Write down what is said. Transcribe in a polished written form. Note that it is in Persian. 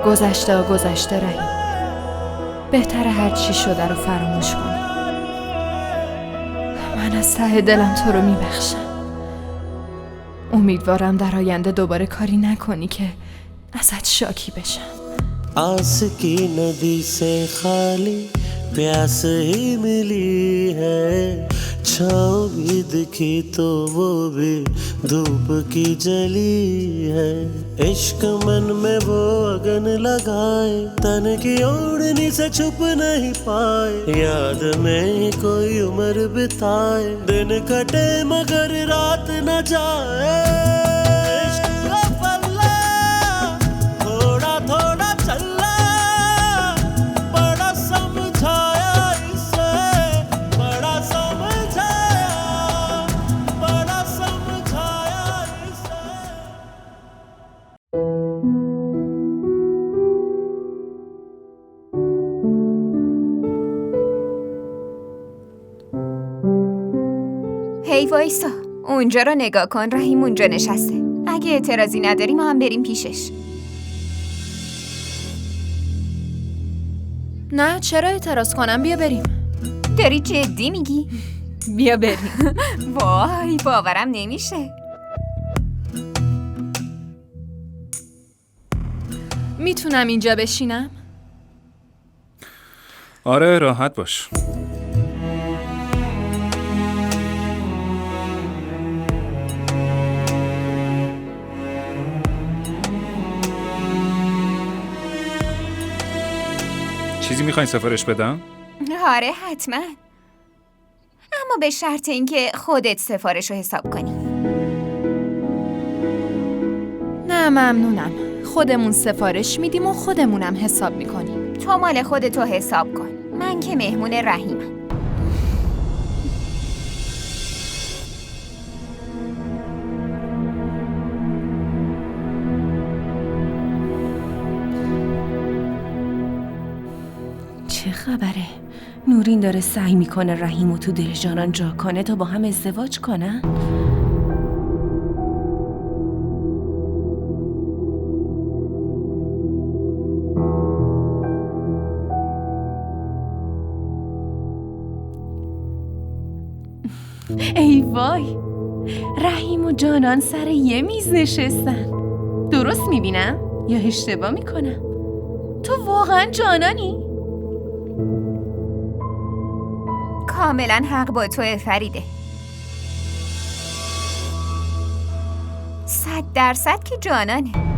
گذشته رحیم. بهتره هر چی شده رو فراموش کنی. من از ته دلم تو رو میبخشم. امیدوارم در آینده دوباره کاری نکنی که ازت شاکی بشم. आस की नदी से खाली प्यास ही मिली है, छाँव भी दिखी तो वो भी धूप की जली है। इश्क मन में वो अगन लगाए, तन की ओढ़नी से छुप नहीं पाए, याद में ही कोई उम्र बिताए, दिन कटे मगर रात न जाए। هی وایسا، اونجا رو نگاه کن. رحیم اونجا نشسته. اگه اعتراضی نداری ما هم بریم پیشش. نه، چرا اعتراض کنم؟ بیا بریم. داری جدی میگی؟ بیا بریم. وای باورم نمیشه. میتونم اینجا بشینم؟ آره راحت باش. چیزی میخواین سفارش بدم؟ آره حتما، اما به شرط اینکه خودت سفارش رو حساب کنی. نه ممنونم، خودمون سفارش میدیم و خودمونم حساب میکنیم. تو مال خودتو حساب کن، من که مهمون رحیمم. چه خبره؟ نورین داره سعی میکنه رحیمو تو دل جانان جا کنه تا با هم ازدواج کنن؟ ای وای، رحیم و جانان سر یه میز نشستن. درست میبینم یا اشتباه میکنم؟ تو واقعا جانانی؟ کاملا حق با توه فریده. 100% که جانانه.